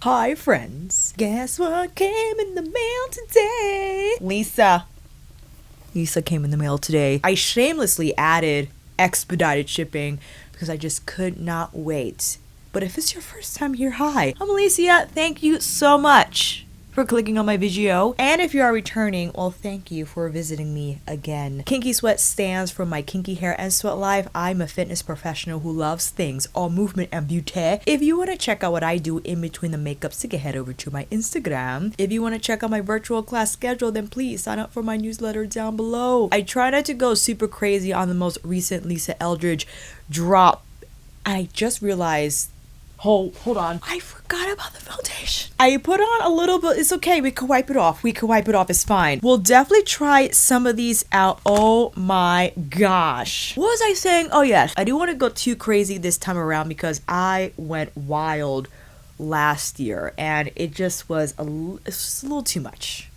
Hi friends, guess what came in the mail today? Lisa came in the mail today. I shamelessly added expedited shipping because I just could not wait. But if it's your first time here, hi, I'm Alicia. Thank you so much for clicking on my video. And if you are returning, well, thank you for visiting me again. Kinky Sweat stands for my kinky hair and sweat life. I'm a fitness professional who loves things, all movement and beauty. If you want to check out what I do in between the makeups, you can head over to my Instagram. If you want to check out my virtual class schedule, then please sign up for my newsletter down below. I try not to go super crazy on the most recent Lisa Eldridge drop. I just realized, hold on, I forgot about the foundation. I put on a little bit. It's okay, we can wipe it off. It's fine. We'll definitely try some of these out. Oh my gosh, what was I saying? Oh yes, I didn't want to go too crazy this time around because I went wild last year and it just was a little too much.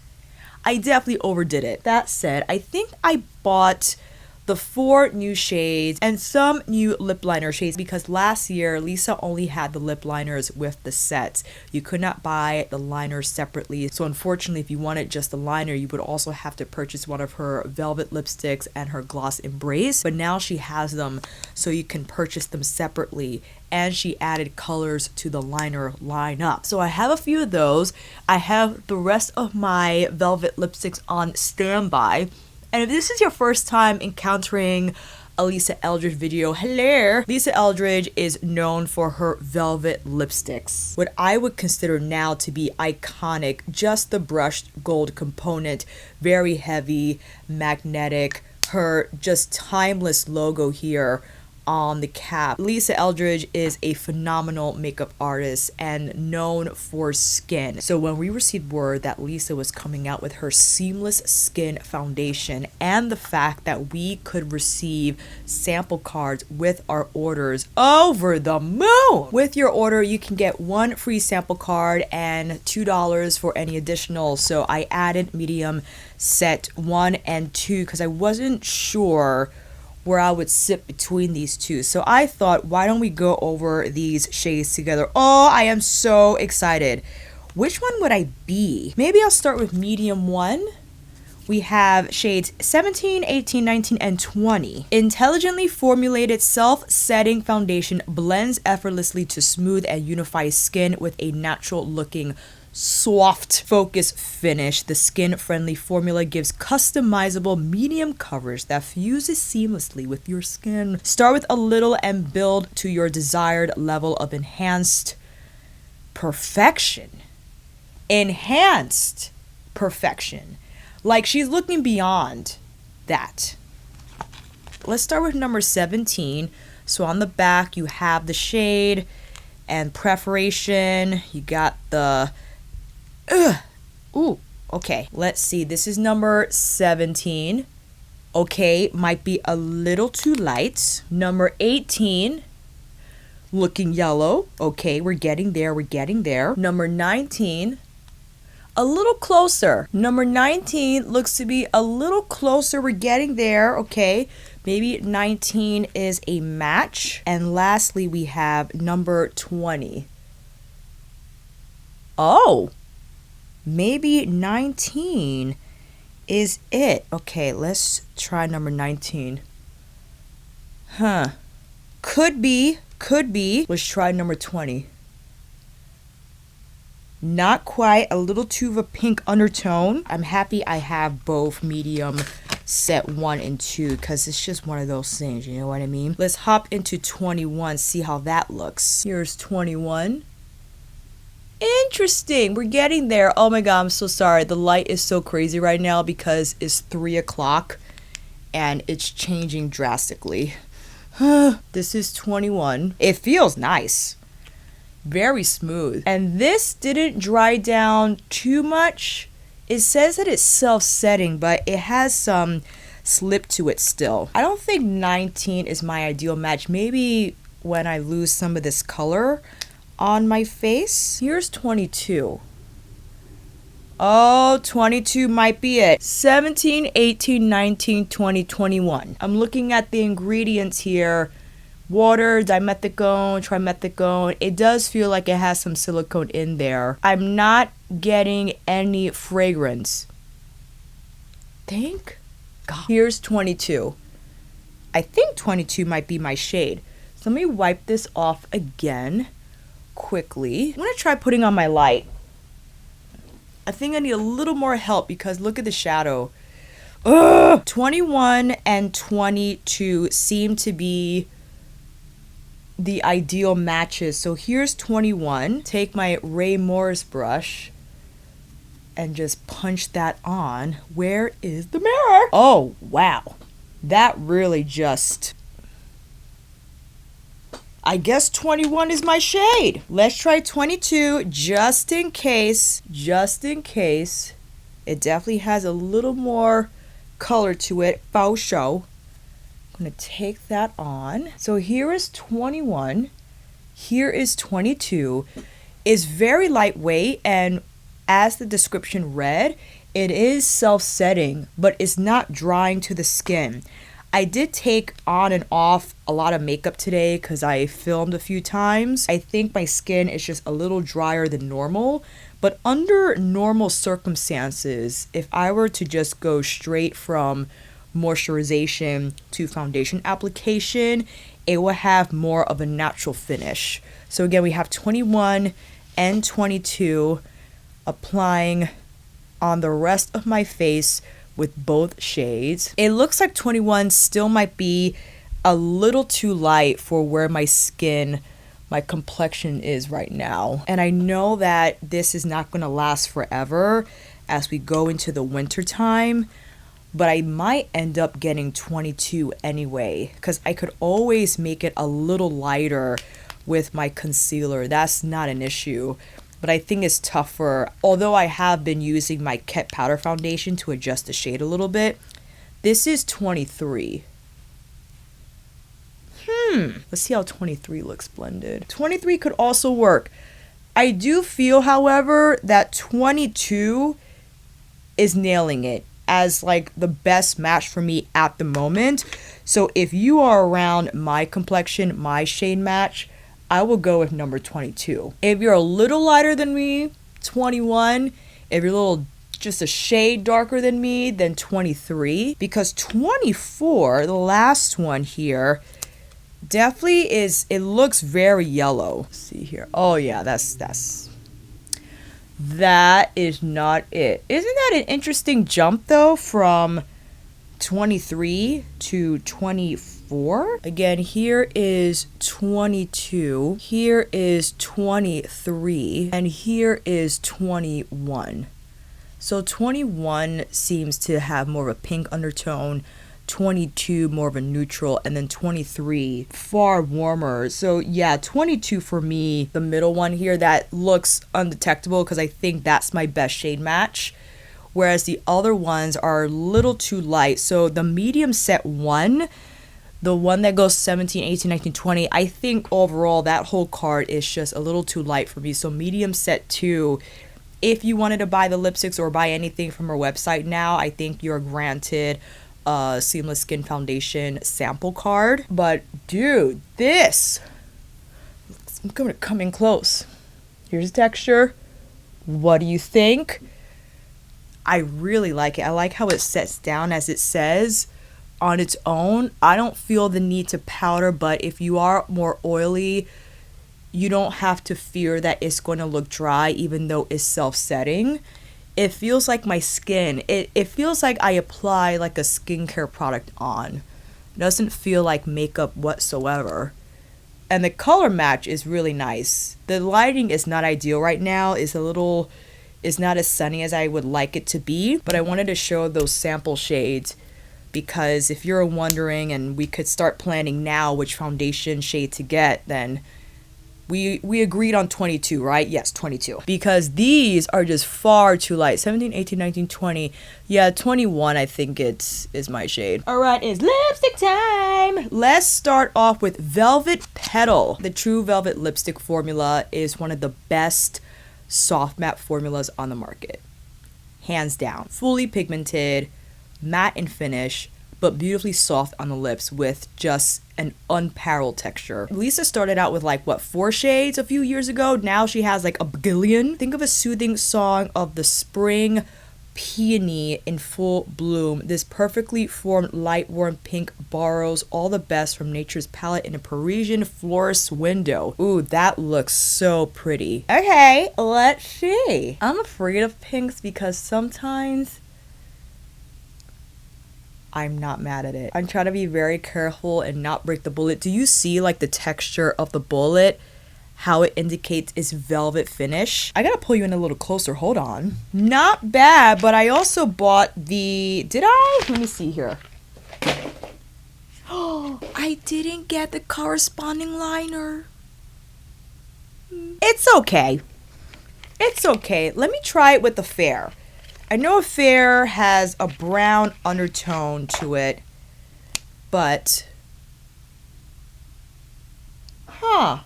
I definitely overdid it. That said, I think I bought the 4 new shades and some new lip liner shades because last year Lisa only had the lip liners with the sets. You could not buy the liners separately, so unfortunately if you wanted just the liner you would also have to purchase one of her velvet lipsticks and her gloss embrace, but now she has them so you can purchase them separately, and she added colors to the liner lineup. So I have a few of those. I have the rest of my velvet lipsticks on standby. And if this is your first time encountering a Lisa Eldridge video, hello! Lisa Eldridge is known for her velvet lipsticks. What I would consider now to be iconic, just the brushed gold component, very heavy, magnetic, her just timeless logo here on the cap. Lisa Eldridge is a phenomenal makeup artist and known for skin. So when we received word that Lisa was coming out with her seamless skin foundation and the fact that we could receive sample cards with our orders, over the moon! With your order you can get 1 free sample card and $2 for any additional. So I added medium set 1 and 2 because I wasn't sure where I would sit between these two. So I thought, why don't we go over these shades together? Oh, I am so excited. Which one would I be? Maybe I'll start with medium 1. We have shades 17, 18, 19, and 20. Intelligently formulated self-setting foundation blends effortlessly to smooth and unify skin with a natural looking soft focus finish. The skin-friendly formula gives customizable medium coverage that fuses seamlessly with your skin. Start with a little and build to your desired level of enhanced perfection. Enhanced perfection. Like she's looking beyond that. Let's start with number 17. So on the back you have the shade and preparation. You got the ooh, okay, let's see. This is number 17. Okay, might be a little too light. Number 18, looking yellow. Okay, we're getting there. Number 19, a little closer. Number 19 looks to be a little closer. We're getting there. Okay, maybe 19 is a match. And lastly, we have number 20. Oh, maybe 19 is it. Okay, let's try number 19. Could be. Let's try number 20. Not quite, a little too of a pink undertone. I'm happy I have both medium set 1 and 2 because it's just one of those things, you know what I mean? Let's hop into 21, see how that looks. Here's 21. Interesting, we're getting there. Oh my god, I'm so sorry. The light is so crazy right now because it's 3 o'clock and it's changing drastically. This is 21. It feels nice. Very smooth. And this didn't dry down too much. It says that it's self-setting, but it has some slip to it still. I don't think 19 is my ideal match. Maybe when I lose some of this color on my face. Here's 22. Oh, 22 might be it. 17, 18, 19, 20, 21. I'm looking at the ingredients here. water, dimethicone, trimethicone. It does feel like it has some silicone in there. I'm not getting any fragrance. Thank God. Here's 22. I think 22 might be my shade. So let me wipe this off again quickly. I'm gonna try putting on my light. I think I need a little more help because look at the shadow. Ugh! 21 and 22 seem to be the ideal matches. So here's 21. Take my Ray Morris brush and just punch that on. Where is the mirror? Oh, wow. That really just... I guess 21 is my shade. Let's try 22 just in case. Just in case. It definitely has a little more color to it. Faux show. I'm going to take that on. So here is 21. Here is 22. It's very lightweight, and as the description read, it is self-setting, but it's not drying to the skin. I did take on and off a lot of makeup today because I filmed a few times. I think my skin is just a little drier than normal, but under normal circumstances, if I were to just go straight from moisturization to foundation application, it will have more of a natural finish. So again, we have 21 and 22 applying on the rest of my face with both shades. It looks like 21 still might be a little too light for where my skin, my complexion is right now. And I know that this is not going to last forever as we go into the winter time, but I might end up getting 22 anyway because I could always make it a little lighter with my concealer. That's not an issue. But I think it's tougher. Although I have been using my Ket powder foundation to adjust the shade a little bit. This is 23. Let's see how 23 looks blended. 23 could also work. I do feel, however, that 22 is nailing it as like the best match for me at the moment. So if you are around my complexion, my shade match, I will go with number 22. If you're a little lighter than me, 21. If you're a little just a shade darker than me, then 23. Because 24, the last one here, definitely is, it looks very yellow. Let's see here. Oh yeah, that is not it. Isn't that an interesting jump though from 23 to 24? Again, here is 22, here is 23, and here is 21. So 21 seems to have more of a pink undertone, 22 more of a neutral, and then 23 far warmer. So yeah, 22 for me, the middle one here, that looks undetectable because I think that's my best shade match. Whereas the other ones are a little too light. So the medium set one, the one that goes 17, 18, 19, 20, I think overall that whole card is just a little too light for me. So medium set 2, if you wanted to buy the lipsticks or buy anything from our website now, I think you're granted a Seamless Skin Foundation sample card. But dude, this, I'm going to come in close. Here's the texture. What do you think? I really like it. I like how it sets down as it says on its own. I don't feel the need to powder, but if you are more oily, you don't have to fear that it's going to look dry even though it's self-setting. It feels like my skin, it feels like I apply like a skincare product on. It doesn't feel like makeup whatsoever. And the color match is really nice. The lighting is not ideal right now. It's not as sunny as I would like it to be, but I wanted to show those sample shades because if you're wondering and we could start planning now which foundation shade to get, then we agreed on 22, right? Yes, 22. Because these are just far too light. 17, 18, 19, 20. Yeah, 21 I think is my shade. All right, it's lipstick time. Let's start off with Velvet Petal. The True Velvet lipstick formula is one of the best soft matte formulas on the market. Hands down. Fully pigmented, matte in finish, but beautifully soft on the lips with just an unparalleled texture. Lisa started out with like, what, 4 shades a few years ago? Now she has like a bagillion. Think of a soothing song of the spring peony in full bloom. This perfectly formed light warm pink borrows all the best from nature's palette in a Parisian florist's window. Ooh, that looks so pretty. Okay, let's see. I'm afraid of pinks because sometimes I'm not mad at it. I'm trying to be very careful and not break the bullet. Do you see like the texture of the bullet? How it indicates its velvet finish. I gotta pull you in a little closer. Hold on. Not bad, but I also bought the... Did I? Let me see here. Oh, I didn't get the corresponding liner. It's okay. It's okay. Let me try it with the Fair. I know a Fair has a brown undertone to it, but... Huh.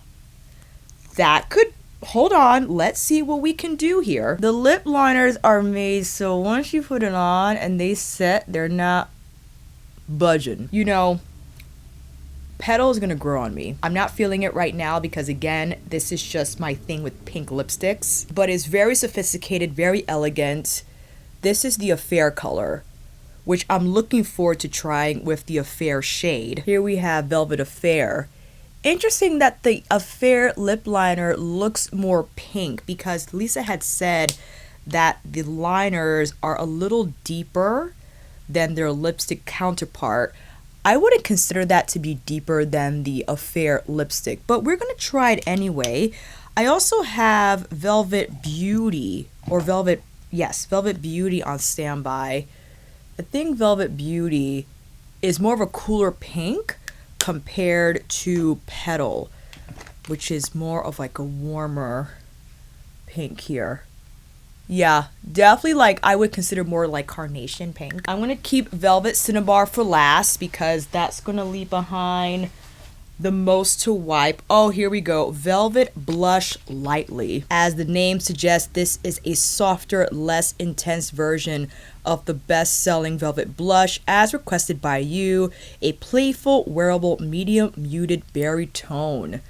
That could, hold on, let's see what we can do here. The lip liners are made so once you put it on and they set, they're not budging. You know, Petal is gonna grow on me. I'm not feeling it right now because again, this is just my thing with pink lipsticks, but it's very sophisticated, very elegant. This is the Affair color, which I'm looking forward to trying with the Affair shade. Here we have Velvet Affair. Interesting that the Affair lip liner looks more pink because Lisa had said that the liners are a little deeper than their lipstick counterpart. I wouldn't consider that to be deeper than the Affair lipstick, but we're going to try it anyway. I also have Velvet Beauty, or Velvet Beauty on standby. I think Velvet Beauty is more of a cooler pink compared to Petal, which is more of like a warmer pink here. Yeah, definitely like I would consider more like carnation pink. I'm gonna keep Velvet Cinnabar for last because that's gonna leave behind the most to wipe. Oh, here we go. Velvet Blush Lightly. As the name suggests, this is a softer, less intense version of the best-selling Velvet Blush as requested by you. A playful, wearable, medium muted berry tone.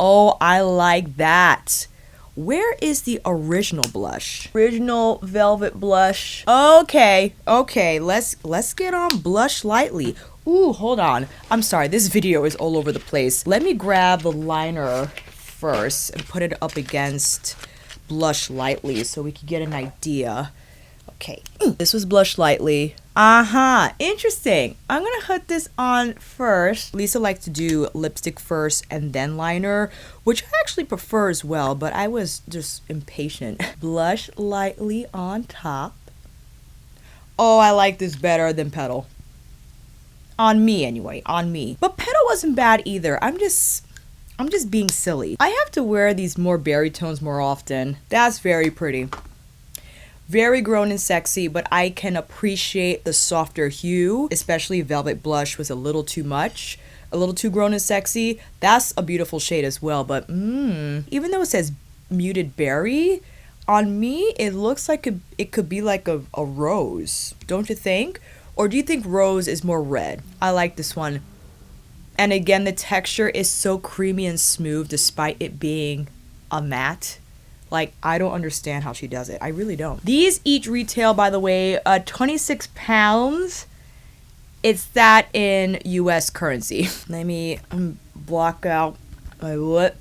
Oh, I like that. Where is the original blush? Original Velvet Blush. Okay, let's get on Blush Lightly. Ooh, hold on. I'm sorry, this video is all over the place. Let me grab the liner first and put it up against Blush Lightly so we can get an idea. Okay, this was Blush Lightly. Interesting. I'm gonna put this on first. Lisa likes to do lipstick first and then liner, which I actually prefer as well, but I was just impatient. Blush Lightly on top. Oh, I like this better than Petal. On me anyway, on me. But Petal wasn't bad either. I'm just being silly. I have to wear these more berry tones more often. That's very pretty. Very grown and sexy, but I can appreciate the softer hue, especially Velvet Blush was a little too much, a little too grown and sexy. That's a beautiful shade as well, but even though it says muted berry, on me it looks like it could be like a rose, don't you think? Or do you think rose is more red? I like this one. And again, the texture is so creamy and smooth despite it being a matte. Like, I don't understand how she does it. I really don't. These each retail, by the way, 26 pounds. It's that in US currency. Let me block out my lip.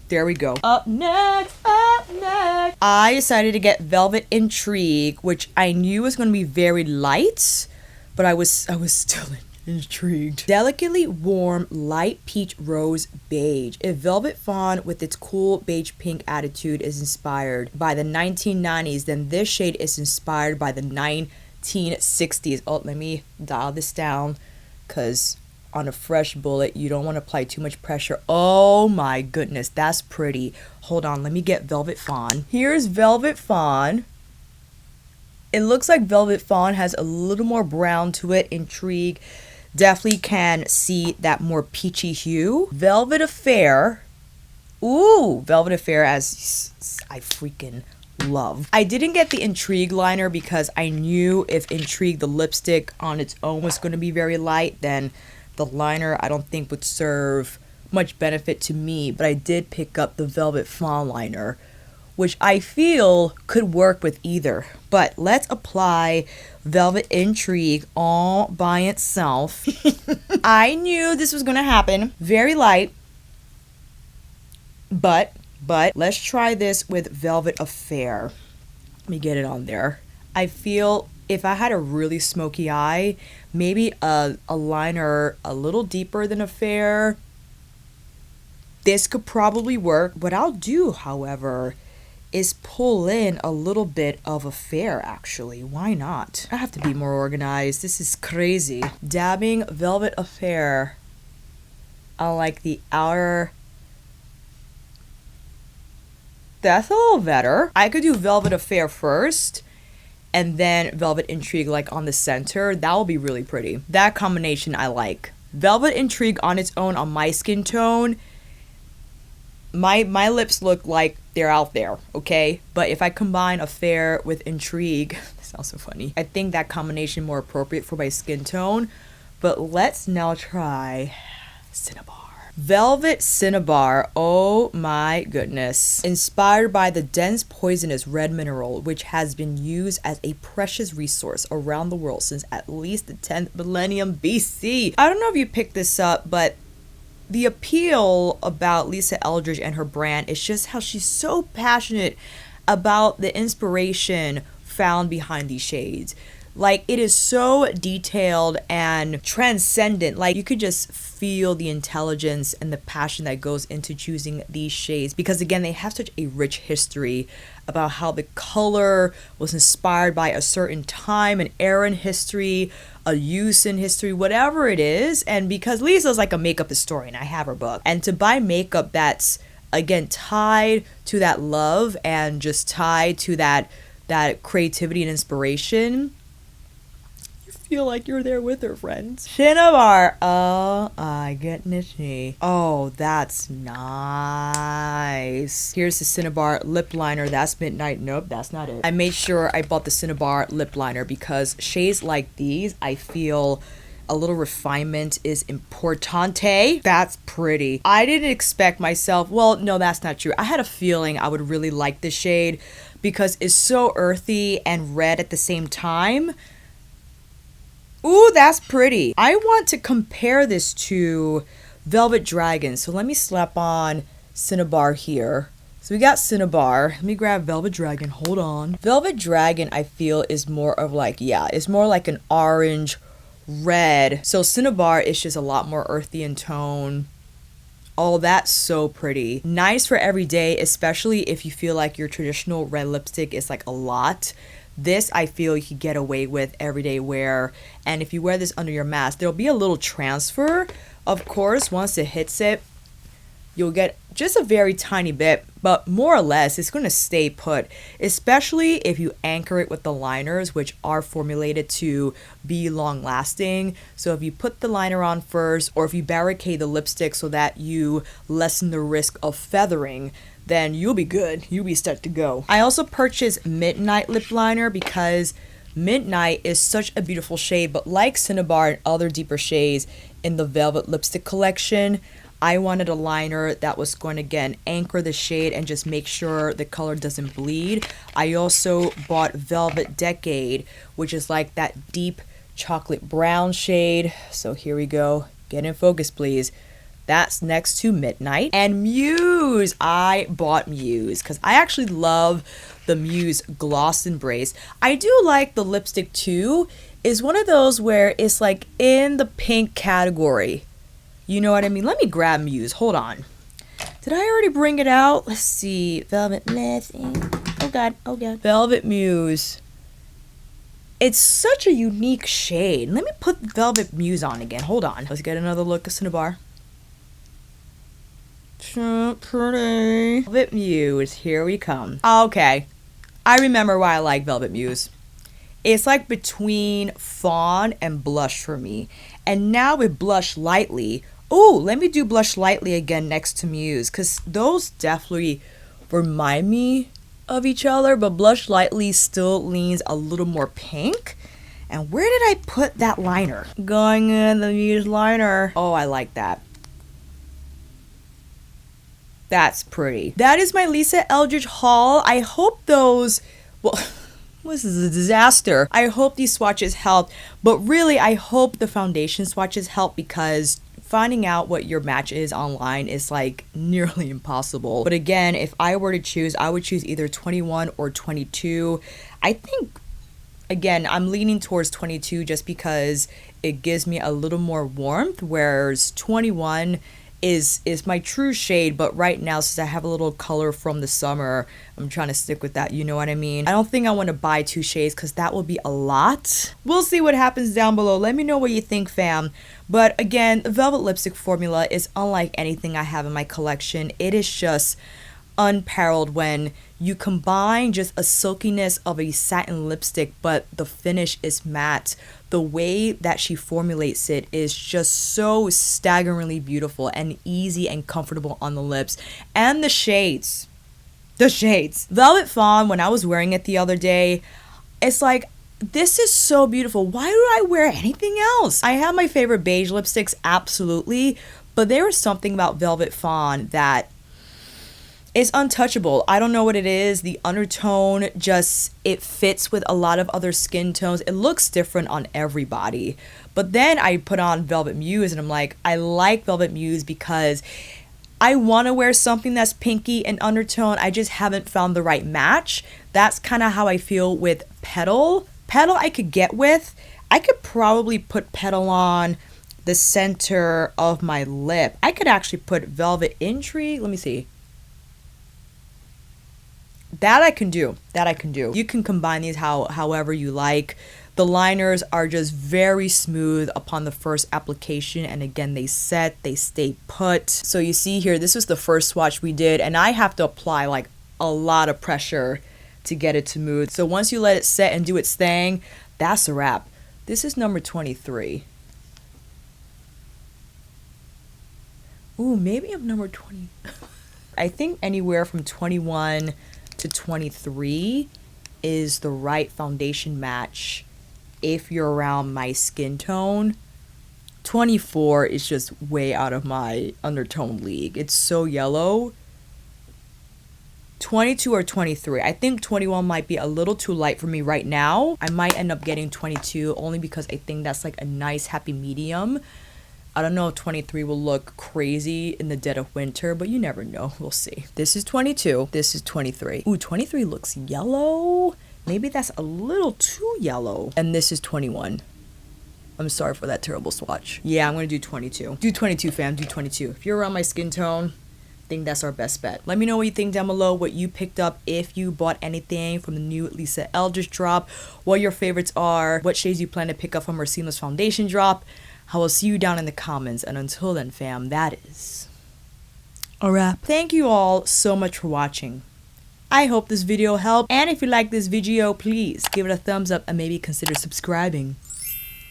There we go. Up next. I decided to get Velvet Intrigue, which I knew was going to be very light, but I was still intrigued. Delicately warm, light peach rose beige. A velvet fawn with its cool beige pink attitude is inspired by the 1990s, then this shade is inspired by the 1960s. Oh, let me dial this down because on a fresh bullet, you don't want to apply too much pressure. Oh my goodness, that's pretty. Hold on, let me get Velvet Fawn. Here's Velvet Fawn. It looks like Velvet Fawn has a little more brown to it. Intrigue definitely can see that more peachy hue. Velvet Affair. Ooh, Velvet Affair, as I freaking love. I didn't get the Intrigue liner because I knew if Intrigue, the lipstick on its own, was going to be very light, then the liner I don't think would serve much benefit to me. But I did pick up the Velvet Fawn liner, which I feel could work with either. But let's apply Velvet Intrigue all by itself. I knew this was going to happen. Very light. But let's try this with Velvet Affair. Let me get it on there. I feel if I had a really smoky eye, maybe a liner a little deeper than Affair, this could probably work. What I'll do, however, is pull in a little bit of Affair, actually. Why not? I have to be more organized. This is crazy. Dabbing Velvet Affair on like the outer. That's a little better. I could do Velvet Affair first and then Velvet Intrigue like on the center. That will be really pretty. That combination I like. Velvet Intrigue on its own on my skin tone, my lips look like they're out there, okay? But if I combine Affair with Intrigue, this sounds so funny, I think that combination more appropriate for my skin tone. But let's now try Cinnabar. Velvet Cinnabar, oh my goodness. Inspired by the dense poisonous red mineral, which has been used as a precious resource around the world since at least the 10th millennium BC. I don't know if you picked this up, but the appeal about Lisa Eldridge and her brand is just how she's so passionate about the inspiration found behind these shades. Like, it is so detailed and transcendent. Like, you could just feel the intelligence and the passion that goes into choosing these shades, because again, they have such a rich history about how the color was inspired by a certain time, an era in history, a use in history, whatever it is. And because Lisa's like a makeup historian, I have her book, and to buy makeup that's again tied to that love and just tied to that creativity and inspiration, feel like you're there with her, friends. Cinnabar. Oh my goodness me. Oh, that's nice. Here's the Cinnabar lip liner. That's Midnight. Nope, that's not it. I made sure I bought the Cinnabar lip liner because shades like these, I feel a little refinement is importante. That's pretty. I didn't expect myself, well, no, that's not true. I had a feeling I would really like this shade because it's so earthy and red at the same time. Ooh, that's pretty. I want to compare this to Velvet Dragon. So let me slap on Cinnabar here. So we got Cinnabar. Let me grab Velvet Dragon. Hold on. Velvet Dragon, I feel, is more of like, yeah, it's more like an orange red. So Cinnabar is just a lot more earthy in tone. Oh, that's so pretty. Nice for every day, especially if you feel like your traditional red lipstick is like a lot. This, I feel, you could get away with everyday wear. And if you wear this under your mask, there'll be a little transfer. Of course, once it hits it, you'll get just a very tiny bit, but more or less, it's going to stay put, especially if you anchor it with the liners, which are formulated to be long lasting. So if you put the liner on first, or if you barricade the lipstick so that you lessen the risk of feathering, then you'll be good. You'll be set to go. I also purchased Midnight lip liner because Midnight is such a beautiful shade, but like Cinnabar and other deeper shades in the Velvet lipstick collection, I wanted a liner that was going to, again, anchor the shade and just make sure the color doesn't bleed. I also bought Velvet Decade, which is like that deep chocolate brown shade. So here we go. Get in focus, please. That's next to Midnight. And Muse. I bought Muse because I actually love the Muse Gloss Embrace. I do like the lipstick too. It's one of those where it's like in the pink category. You know what I mean? Let me grab Muse. Hold on. Did I already bring it out? Let's see. Velvet Messing. Oh God. Oh God. Velvet Muse. It's such a unique shade. Let me put Velvet Muse on again. Hold on. Let's get another look at Cinnabar. So pretty. Velvet Muse. Here we come. Okay. I remember why I like Velvet Muse. It's like between Fawn and Blush for me. And now with Blush Lightly. Oh, let me do Blush Lightly again next to Muse, because those definitely remind me of each other, but Blush Lightly still leans a little more pink. And where did I put that liner? Going in the Muse liner. Oh, I like that. That's pretty. That is my Lisa Eldridge haul. I hope those, well, this is a disaster. I hope these swatches helped, but really I hope the foundation swatches help, because finding out what your match is online is like nearly impossible. But again, if I were to choose, I would choose either 21 or 22. I think, again, I'm leaning towards 22 just because it gives me a little more warmth, whereas 21 is my true shade. But right now, since I have a little color from the summer, I'm trying to stick with that, you know what I mean? I don't think I want to buy 2 shades because that will be a lot. We'll see what happens down below. Let me know what you think, fam. But again, the Velvet lipstick formula is unlike anything I have in my collection. It is just unparalleled when you combine just a silkiness of a satin lipstick, but the finish is matte. The way that she formulates it is just so staggeringly beautiful and easy and comfortable on the lips. And the shades. Velvet Fawn, when I was wearing it the other day, it's like, this is so beautiful. Why do I wear anything else? I have my favorite beige lipsticks, absolutely, but there is something about Velvet Fawn that is untouchable. I don't know what it is. The undertone just, it fits with a lot of other skin tones. It looks different on everybody. But then I put on Velvet Muse and I'm like, I like Velvet Muse because I want to wear something that's pinky and undertone. I just haven't found the right match. That's kind of how I feel with Petal. Petal I could get with. I could probably put Petal on the center of my lip. I could actually put Velvet Intrigue. Let me see. That I can do. You can combine these however you like. The liners are just very smooth upon the first application, and again, they set, they stay put. So you see here, this was the first swatch we did, and I have to apply like a lot of pressure to get it to smooth. So once you let it set and do its thing, that's a wrap. This is number 23. Ooh, maybe I'm number 20. I think anywhere from 21 to 23 is the right foundation match if you're around my skin tone. 24 is just way out of my undertone league. It's so yellow. 22 or 23. I think 21 might be a little too light for me right now. I might end up getting 22 only because I think that's like a nice happy medium. I don't know if 23 will look crazy in the dead of winter, but you never know. We'll see. This is 22. This is 23. Ooh, 23 looks yellow. Maybe that's a little too yellow. And this is 21. I'm sorry for that terrible swatch. Yeah, I'm going to do 22. Do 22, fam. Do 22. If you're around my skin tone, I think that's our best bet. Let me know what you think down below, what you picked up, if you bought anything from the new Lisa Eldridge drop, what your favorites are, what shades you plan to pick up from her Seamless Foundation drop. I will see you down in the comments, and until then, fam, that is a wrap. Thank you all so much for watching. I hope this video helped, and if you like this video, please give it a thumbs up and maybe consider subscribing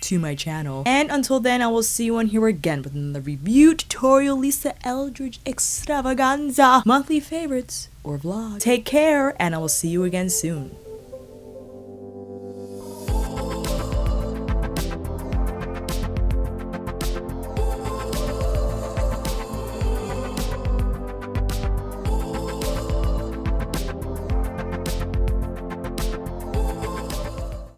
to my channel. And until then, I will see you on here again with another review, tutorial, Lisa Eldridge extravaganza, monthly favorites, or vlog. Take care, and I will see you again soon.